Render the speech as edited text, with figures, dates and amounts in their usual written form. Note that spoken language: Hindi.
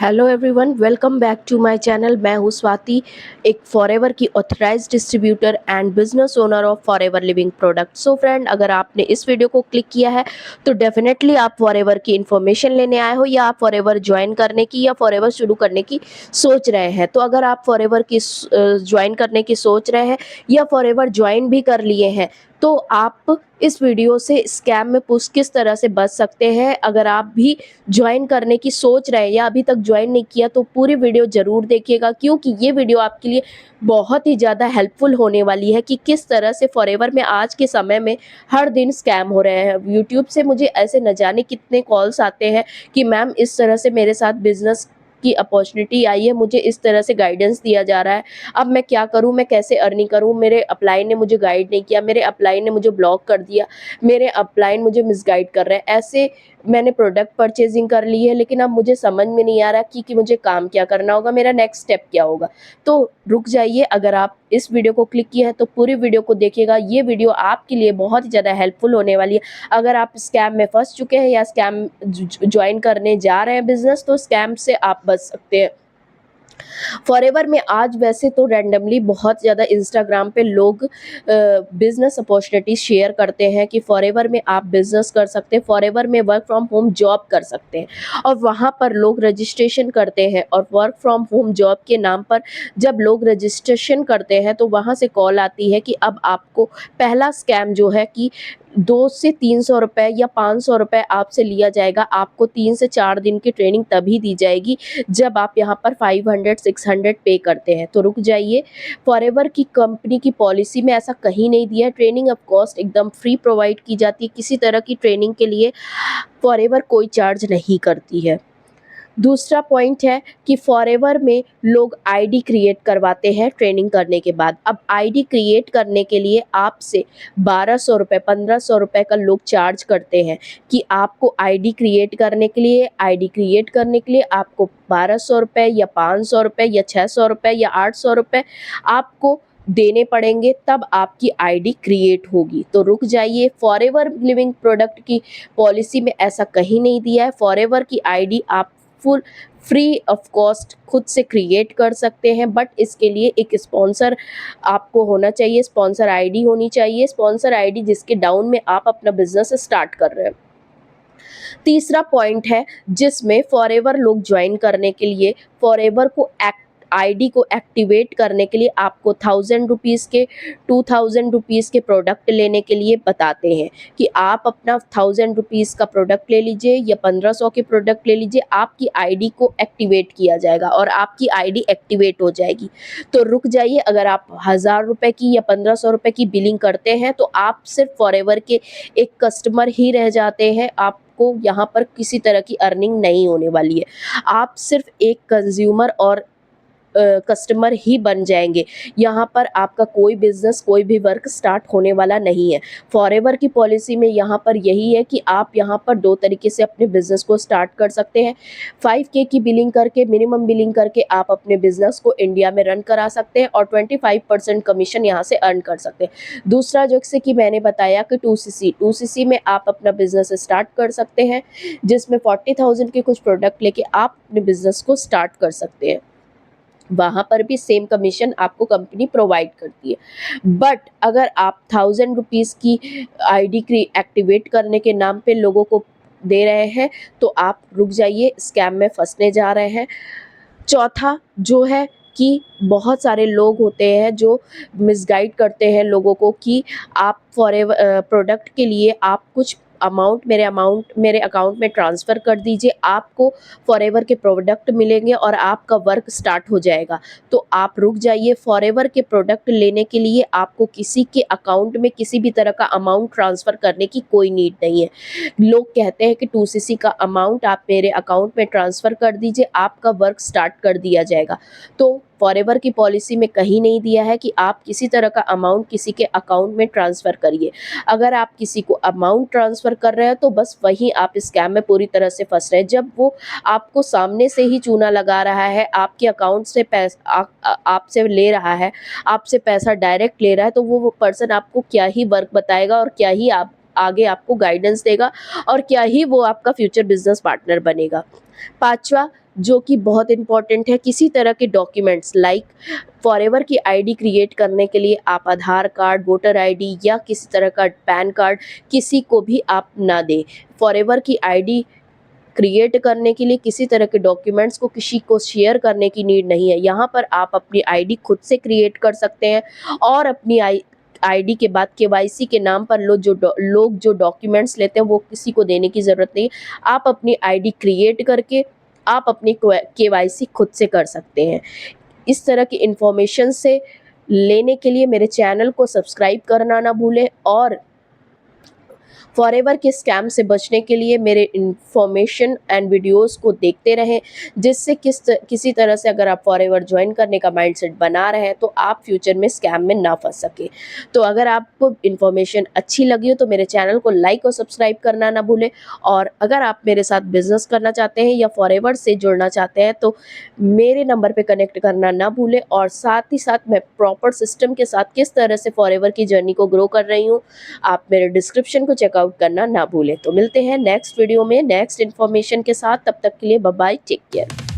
Hello everyone, welcome back to my channel. मैं हूँ स्वाति, एक फॉरएवर की authorised distributor and business owner of Forever Living product. So friend, अगर आपने इस वीडियो को क्लिक किया है तो डेफिनेटली आप फॉरएवर की इन्फॉर्मेशन लेने आए हो, या आप फॉरएवर ज्वाइन करने की या फॉरएवर शुरू करने की सोच रहे हैं। तो अगर आप फॉरएवर की ज्वाइन करने की सोच रहे हैं या फॉरएवर ज्वाइन भी कर लिए हैं, तो आप इस वीडियो से स्कैम में किस तरह से बच सकते हैं। अगर आप भी ज्वाइन करने की सोच रहे हैं या अभी तक ज्वाइन नहीं किया, तो पूरी वीडियो ज़रूर देखिएगा, क्योंकि ये वीडियो आपके लिए बहुत ही ज़्यादा हेल्पफुल होने वाली है कि किस तरह से फॉरएवर में आज के समय में हर दिन स्कैम हो रहे हैं। यूट्यूब से मुझे ऐसे न जाने कितने कॉल्स आते हैं कि मैम इस तरह से मेरे साथ बिजनेस की अपॉर्चुनिटी आई है, मुझे इस तरह से गाइडेंस दिया जा रहा है, अब मैं क्या करूं, मैं कैसे अर्निंग करूं, मेरे अपलाइन ने मुझे गाइड नहीं किया, मेरे अपलाइन ने मुझे ब्लॉक कर दिया, मेरे अपलाइन मुझे मिसगाइड कर रहे हैं। ऐसे मैंने प्रोडक्ट परचेजिंग कर ली है, लेकिन अब मुझे समझ में नहीं आ रहा कि मुझे काम क्या करना होगा, मेरा नेक्स्ट स्टेप क्या होगा। तो रुक जाइए, अगर आप इस वीडियो को क्लिक किया है तो पूरी वीडियो को देखिएगा। ये वीडियो आपके लिए बहुत ही ज़्यादा हेल्पफुल होने वाली है। अगर आप स्कैम में फंस चुके हैं या स्कैम ज्वाइन करने जा रहे हैं बिजनेस, तो स्कैम से आप बच सकते हैं। फॉरएवर में आज वैसे तो रैंडमली बहुत ज़्यादा इंस्टाग्राम पे लोग बिजनेस अपॉर्चुनिटी शेयर करते हैं कि फॉरएवर में आप बिजनेस कर सकते हैं, फॉरएवर में वर्क फ्रॉम होम जॉब कर सकते हैं, और वहाँ पर लोग रजिस्ट्रेशन करते हैं। और वर्क फ्रॉम होम जॉब के नाम पर जब लोग रजिस्ट्रेशन करते हैं तो वहाँ से कॉल आती है कि अब आपको पहला स्कैम जो है कि 200 से 300 रुपये या 500 रुपये आपसे लिया जाएगा। आपको 3 से 4 दिन की ट्रेनिंग तभी दी जाएगी जब आप यहाँ पर 500-600 पे करते हैं। तो रुक जाइए, फॉरएवर की कंपनी की पॉलिसी में ऐसा कहीं नहीं दिया है। ट्रेनिंग ऑफ कॉस्ट एकदम फ्री प्रोवाइड की जाती है, किसी तरह की ट्रेनिंग के लिए फॉरएवर कोई चार्ज नहीं करती है। दूसरा पॉइंट है कि फॉरएवर में लोग आईडी क्रिएट करवाते हैं ट्रेनिंग करने के बाद। अब आईडी क्रिएट करने के लिए आपसे 1200 रुपये 1500 रुपये का लोग चार्ज करते हैं कि आपको आईडी क्रिएट करने के लिए आपको 1200 रुपये या 500 रुपये या 600 रुपये या 800 रुपये आपको देने पड़ेंगे, तब आपकी आईडी क्रिएट होगी। तो रुक जाइए, फॉरएवर लिविंग प्रोडक्ट की पॉलिसी में ऐसा कहीं नहीं दिया है। फॉरएवर की आईडी आप फुल फ्री ऑफ कॉस्ट खुद से क्रिएट कर सकते हैं, बट इसके लिए एक स्पॉन्सर आपको होना चाहिए, स्पॉन्सर आईडी होनी चाहिए, स्पॉन्सर आईडी जिसके डाउन में आप अपना बिजनेस स्टार्ट कर रहे हैं। तीसरा पॉइंट है जिसमें फॉरएवर लोग ज्वाइन करने के लिए फॉरएवर को आईडी को एक्टिवेट करने के लिए आपको 1000 रुपीज़ के 2000 रुपीज़ के प्रोडक्ट लेने के लिए बताते हैं कि आप अपना 1000 रुपीज़ का प्रोडक्ट ले लीजिए या 1500 के प्रोडक्ट ले लीजिए, आपकी आईडी को एक्टिवेट किया जाएगा और आपकी आईडी एक्टिवेट हो जाएगी। तो रुक जाइए, अगर आप 1000 रुपये की या 1500 रुपये की बिलिंग करते हैं तो आप सिर्फ फॉरएवर के एक कस्टमर ही रह जाते हैं। आपको यहाँ पर किसी तरह की अर्निंग नहीं होने वाली है, आप सिर्फ एक कंज्यूमर और कस्टमर ही बन जाएंगे। यहाँ पर आपका कोई बिजनेस, कोई भी वर्क स्टार्ट होने वाला नहीं है। फॉरएवर की पॉलिसी में यहाँ पर यही है कि आप यहाँ पर दो तरीके से अपने बिजनेस को स्टार्ट कर सकते हैं। 5K की बिलिंग करके, मिनिमम बिलिंग करके आप अपने बिजनेस को इंडिया में रन करा सकते हैं और 25% कमीशन यहाँ से अर्न कर सकते हैं। दूसरा, जैसे कि मैंने बताया कि 2CC में आप अपना बिजनेस स्टार्ट कर सकते हैं, जिसमें 40,000 के कुछ प्रोडक्ट लेके आप अपने बिजनेस को स्टार्ट कर सकते हैं। वहाँ पर भी सेम कमीशन आपको कंपनी प्रोवाइड करती है। बट अगर आप 1000 रुपीज़ की आईडी एक्टिवेट करने के नाम पे लोगों को दे रहे हैं, तो आप रुक जाइए, स्कैम में फंसने जा रहे हैं। चौथा जो है कि बहुत सारे लोग होते हैं जो मिसगाइड करते हैं लोगों को कि आप फॉरएवर प्रोडक्ट के लिए आप कुछ अमाउंट मेरे अकाउंट में ट्रांसफ़र कर दीजिए, आपको फॉरएवर के प्रोडक्ट मिलेंगे और आपका वर्क स्टार्ट हो जाएगा। तो आप रुक जाइए, फॉरएवर के प्रोडक्ट लेने के लिए आपको किसी के अकाउंट में किसी भी तरह का अमाउंट ट्रांसफ़र करने की कोई नीड नहीं है। लोग कहते हैं कि 2CC का अमाउंट आप मेरे अकाउंट में ट्रांसफ़र कर दीजिए, आपका वर्क स्टार्ट कर दिया जाएगा। तो फॉरएवर की पॉलिसी में कहीं नहीं दिया है कि आप किसी तरह का अमाउंट किसी के अकाउंट में ट्रांसफ़र करिए। अगर आप किसी को अमाउंट ट्रांसफ़र कर रहे हैं तो बस वहीं आप स्कैम में पूरी तरह से फंस रहे हैं। जब वो आपको सामने से ही चूना लगा रहा है, आपके अकाउंट से आपसे ले रहा है, आपसे पैसा डायरेक्ट ले रहा है, तो वो पर्सन आपको क्या ही वर्क बताएगा और क्या ही आप आगे आपको गाइडेंस देगा और क्या ही वो आपका फ्यूचर बिजनेस पार्टनर बनेगा। पाँचवा, जो कि बहुत इम्पोर्टेंट है, किसी तरह के डॉक्यूमेंट्स लाइक फॉरएवर की आईडी क्रिएट करने के लिए आप आधार कार्ड, वोटर आईडी या किसी तरह का पैन कार्ड किसी को भी आप ना दें। फॉरएवर की आईडी क्रिएट करने के लिए किसी तरह के डॉक्यूमेंट्स को किसी को शेयर करने की नीड नहीं है। यहाँ पर आप अपनी आईडी खुद से क्रिएट कर सकते हैं और अपनी आईडी के बाद केवाईसी के नाम पर लोग जो डॉक्यूमेंट्स लेते हैं वो किसी को देने की ज़रूरत नहीं। आप अपनी आईडी क्रिएट करके आप अपनी केवाईसी खुद से कर सकते हैं। इस तरह की इन्फॉर्मेशन से लेने के लिए मेरे चैनल को सब्सक्राइब करना ना भूलें और फॉरएवर के स्कैम से बचने के लिए मेरे इन्फॉर्मेशन एंड वीडियोस को देखते रहें, जिससे किसी तरह से अगर आप फॉरएवर ज्वाइन करने का माइंडसेट बना रहे हैं तो आप फ्यूचर में स्कैम में ना फंस सके। तो अगर आपको इन्फॉर्मेशन अच्छी लगी हो तो मेरे चैनल को लाइक और सब्सक्राइब करना ना भूलें, और अगर आप मेरे साथ बिजनेस करना चाहते हैं या फॉरएवर से जुड़ना चाहते हैं तो मेरे नंबर पे कनेक्ट करना ना भूलें। और साथ ही साथ मैं प्रॉपर सिस्टम के साथ किस तरह से फॉरएवर की जर्नी को ग्रो कर रही हूँ, आप मेरे डिस्क्रिप्शन को चेकआउट करना ना भूलें। तो मिलते हैं नेक्स्ट वीडियो में नेक्स्ट इन्फॉर्मेशन के साथ, तब तक के लिए बाय बाय, टेक केयर।